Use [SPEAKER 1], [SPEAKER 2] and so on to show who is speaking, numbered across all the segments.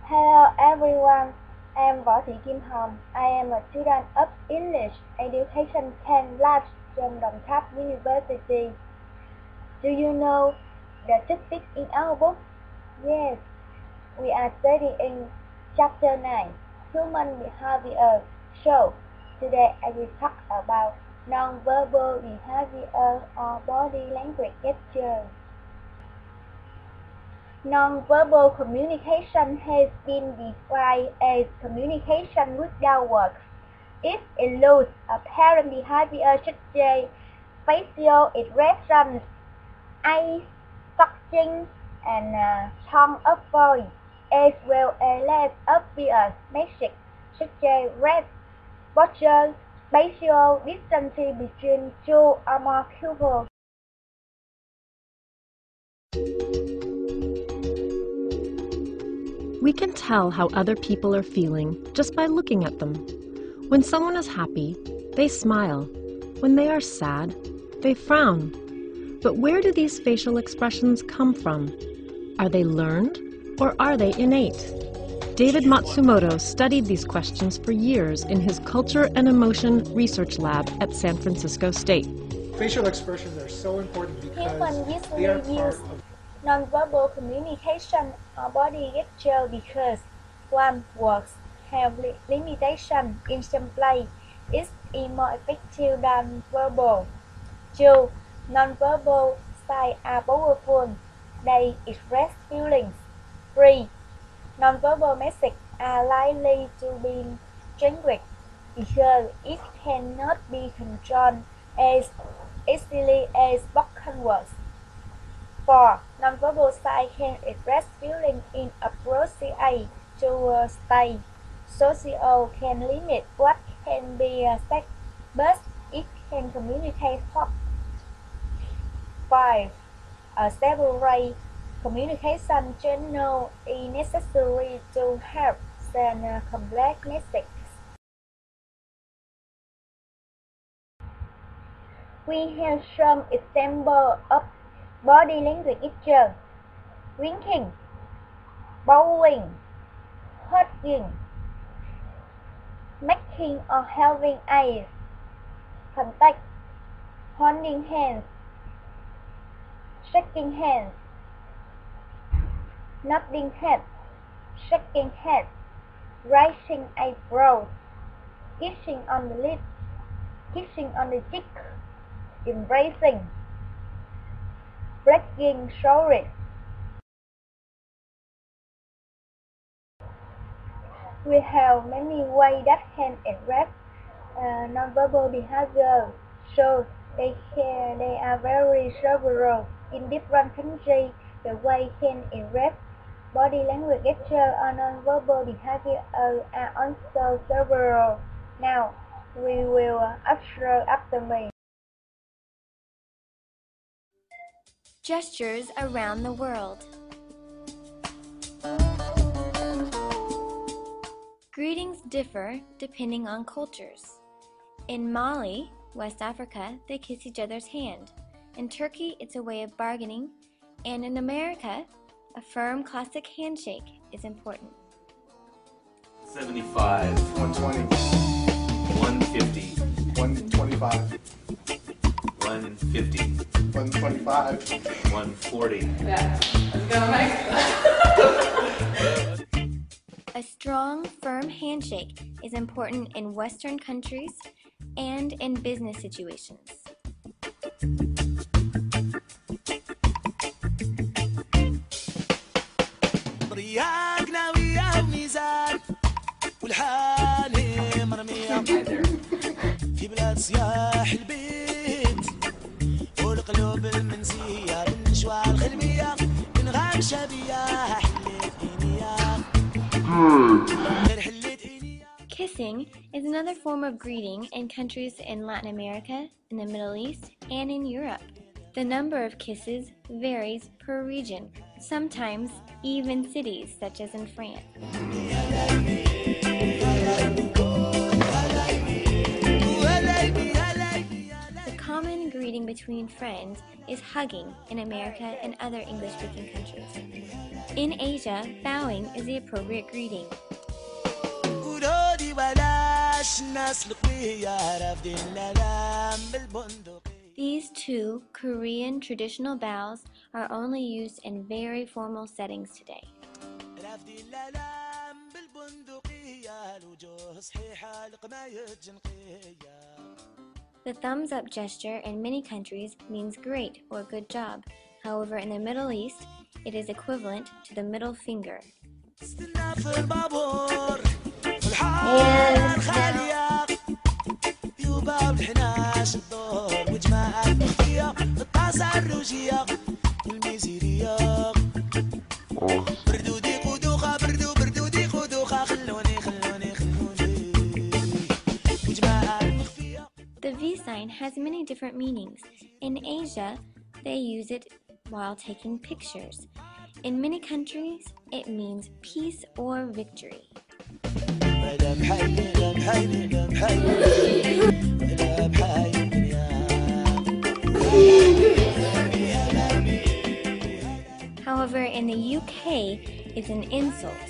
[SPEAKER 1] Hello everyone, I am vtkhong4. I am a student of English Education 10 Labs from Đồng Tháp University. Do you know the topic in our book? Yes, we are studying Chapter 9, Human Behavior. So, today I will talk about non-verbal behavior or body language gesture. Non-verbal communication has been defined as communication without words. It includes apparent behavior such as facial expressions, eye touching, and tone of voice, as well as obvious messages such as red, posture, spatial distance between two or more people.
[SPEAKER 2] We can tell how other people are feeling just by looking at them. When someone is happy, they smile. When they are sad, they frown. But where do these facial expressions come from? Are they learned or are they innate? David Matsumoto studied these questions for years in his Culture and Emotion Research Lab at San Francisco State.
[SPEAKER 3] Facial expressions are so important because
[SPEAKER 1] Humans
[SPEAKER 3] they are
[SPEAKER 1] usually
[SPEAKER 3] part
[SPEAKER 1] use
[SPEAKER 3] of
[SPEAKER 1] non-verbal communication or body gesture because one, words have limitation in some place. It is more effective than verbal. 2. Non-verbal signs are powerful. They express feelings. 3. Non-verbal messages are likely to be genuine because it cannot be controlled as easily as spoken words. 4. Non-verbal signs can express feelings inappropriate to a state. Social can limit what can be said, but it can communicate hope. 5. Separate communication channel is necessary to help send complex messages. We have some examples of body language gesture: winking, bowing, hugging, making or having eye contact, holding hands, shaking hands, nodding head, shaking head, raising eyebrows, kissing on the lips, kissing on the cheek, embracing, breaking shoulders. We have many ways that can express non-verbal behavior, so they are very several. In different countries, the way can express body language gesture or non-verbal behavior are also several. Now, we will answer after me.
[SPEAKER 4] Gestures around the world. Greetings differ depending on cultures. In Mali, West Africa, they kiss each other's hand. In Turkey, it's a way of bargaining. And in America, a firm classic handshake is important.
[SPEAKER 5] 75,
[SPEAKER 3] 120,
[SPEAKER 5] 150,
[SPEAKER 3] 125,
[SPEAKER 5] 150,
[SPEAKER 3] 125.
[SPEAKER 5] 140.
[SPEAKER 6] Yeah, let's go, Mike.
[SPEAKER 4] A strong, firm handshake is important in Western countries and in business situations.
[SPEAKER 7] في بلاد صياح البيت والقلوب المنسية بالنشوى الخلبية بنغام شبية حليت إينيا.
[SPEAKER 4] Kissing is another form of greeting in countries in Latin America, in the Middle East, and in Europe. The number of kisses varies per region, sometimes even cities, such as in France. The common greeting between friends is hugging in America and other English-speaking countries. In Asia, bowing is the appropriate greeting.
[SPEAKER 7] ولودي بلاش الناس القوية رافدين الألام بالبندقية.
[SPEAKER 4] These two Korean traditional bows are only used in very formal settings today.
[SPEAKER 7] رافدين الألام بالبندقية الوجوه صحيحة القماية جنقية.
[SPEAKER 4] The thumbs up gesture in many countries means great or good job. However, in the Middle East, it is equivalent to the middle finger.
[SPEAKER 7] استنى في البابور الحار خالية يوبا والحناش الدور وجماعة مخفية الطاسة الروجية والميزيرية بردودي قدوخة بردودي قدوخة خلوني وجماعة مخفية.
[SPEAKER 4] The V sign has many different meanings. In Asia, they use it while taking pictures. In many countries, it means peace or victory. However, in the UK, it's an insult.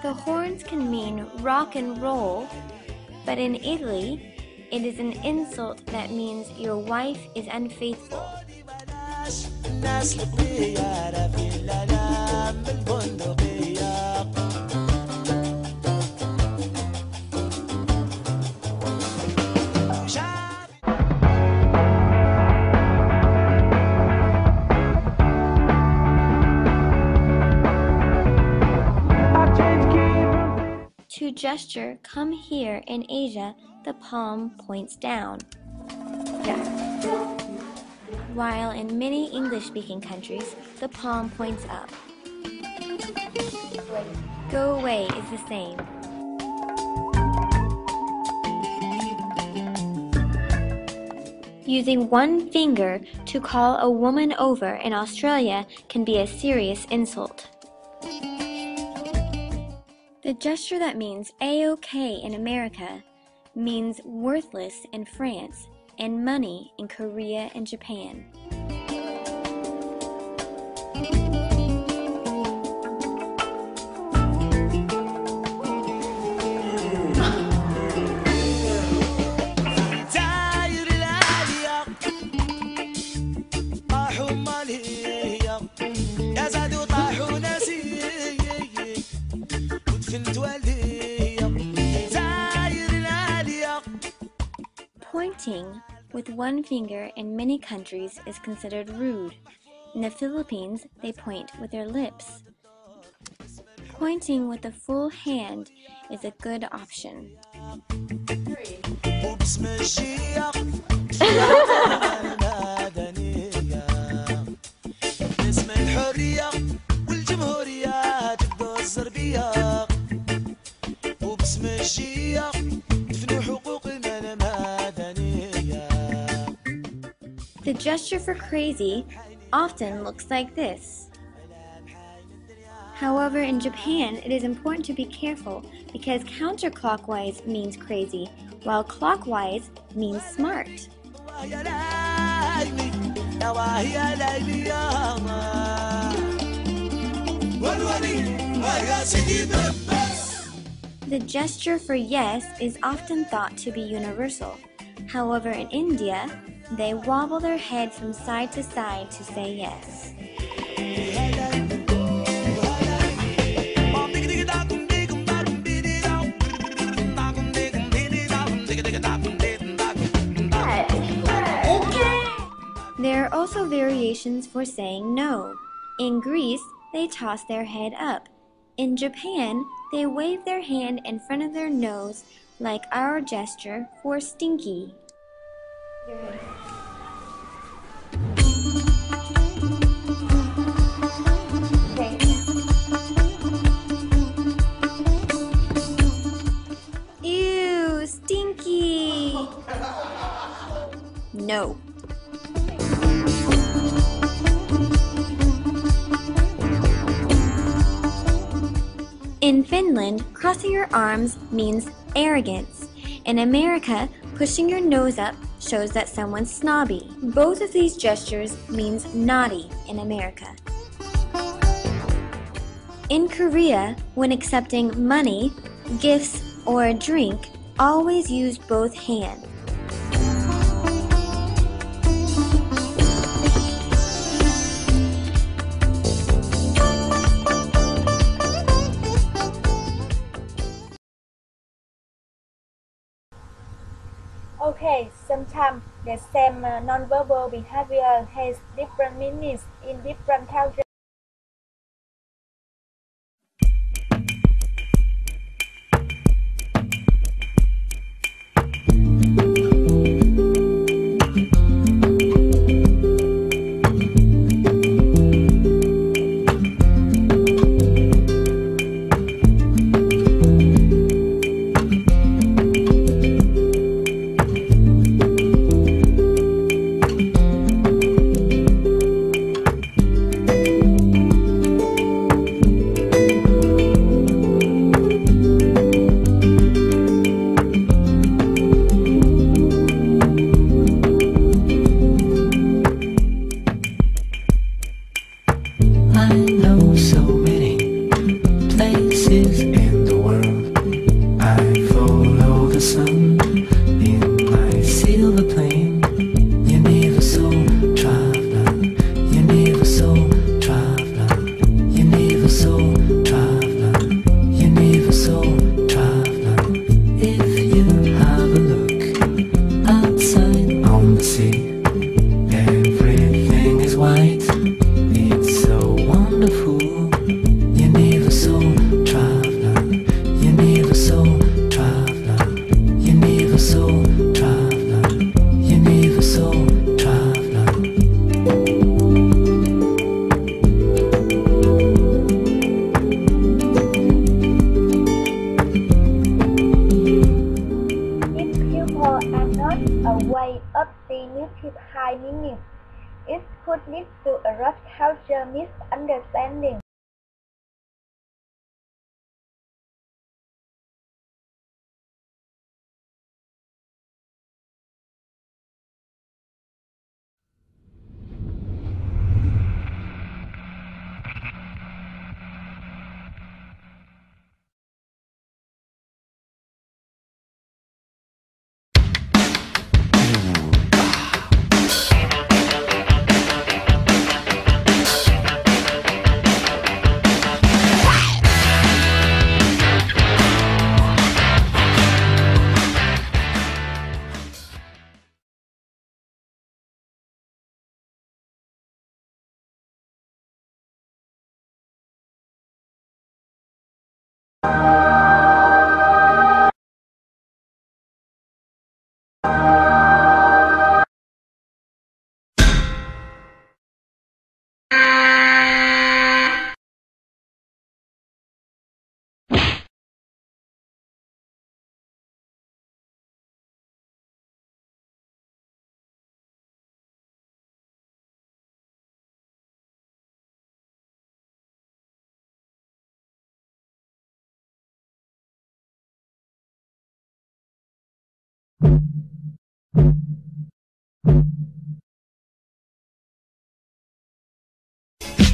[SPEAKER 4] The horns can mean rock and roll, but in Italy, it is an insult that means your wife is unfaithful.
[SPEAKER 7] الناس القوية رافين الألام بالبندقية.
[SPEAKER 4] To gesture, come here, in Asia, the palm points down. While in many English-speaking countries, the palm points up. Go away is the same. Using one finger to call a woman over in Australia can be a serious insult. The gesture that means A-OK in America means worthless in France and money in Korea and Japan. Pointing with one finger in many countries is considered rude. In the Philippines, they point with their lips. Pointing with the full hand is a good option. The gesture for crazy often looks like this. However, in Japan, it is important to be careful because counterclockwise means crazy, while clockwise means smart. The gesture for yes is often thought to be universal. However, in India, they wobble their head from side to side to say yes. There are also variations for saying no. In Greece, they toss their head up. In Japan, they wave their hand in front of their nose like our gesture for stinky. Ew, stinky! No. In Finland, crossing your arms means arrogance. In America, pushing your nose up shows that someone's snobby. Both of these gestures means naughty in America. In Korea, when accepting money, gifts, or a drink, always use both hands.
[SPEAKER 1] Okay, sometimes the same nonverbal behavior has different meanings in different cultures.
[SPEAKER 7] I know so many places in the world. I follow the sun in my silver plane. Universal traveler, universal traveler, universal traveler, universal traveler. If you have a look outside on the sea, everything is white. It's so wonderful. Universal traveler, universal traveler, universal traveler, universal traveler.
[SPEAKER 1] If people are not aware of the negative high meaning, it could lead to a rough culture misunderstanding.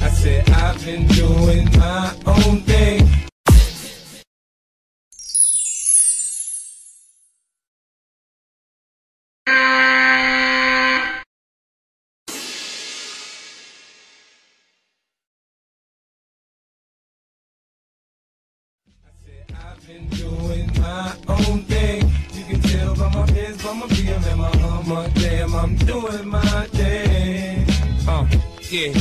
[SPEAKER 8] I said I've been doing my own thing. I've been doing my own thing. You can tell by my pants, by my BM and my hummer. Damn, I'm doing my thing. Yeah.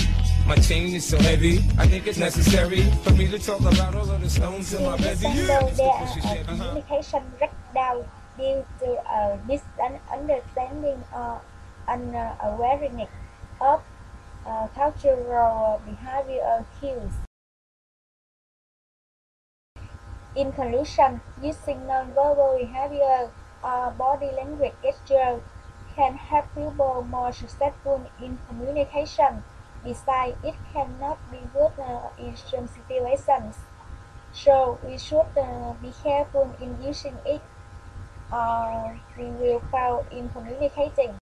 [SPEAKER 8] My chain is so heavy, I think it's necessary for me to talk about all of the stones in my bed.
[SPEAKER 1] Even though there are a communication breakdown due to a misunderstanding or unawareness of cultural behavior cues. In conclusion, using nonverbal behavior or body language gesture can help people more successful in communication. Besides, it cannot be good in some situations, so we should be careful in using it. we will fail in communicating.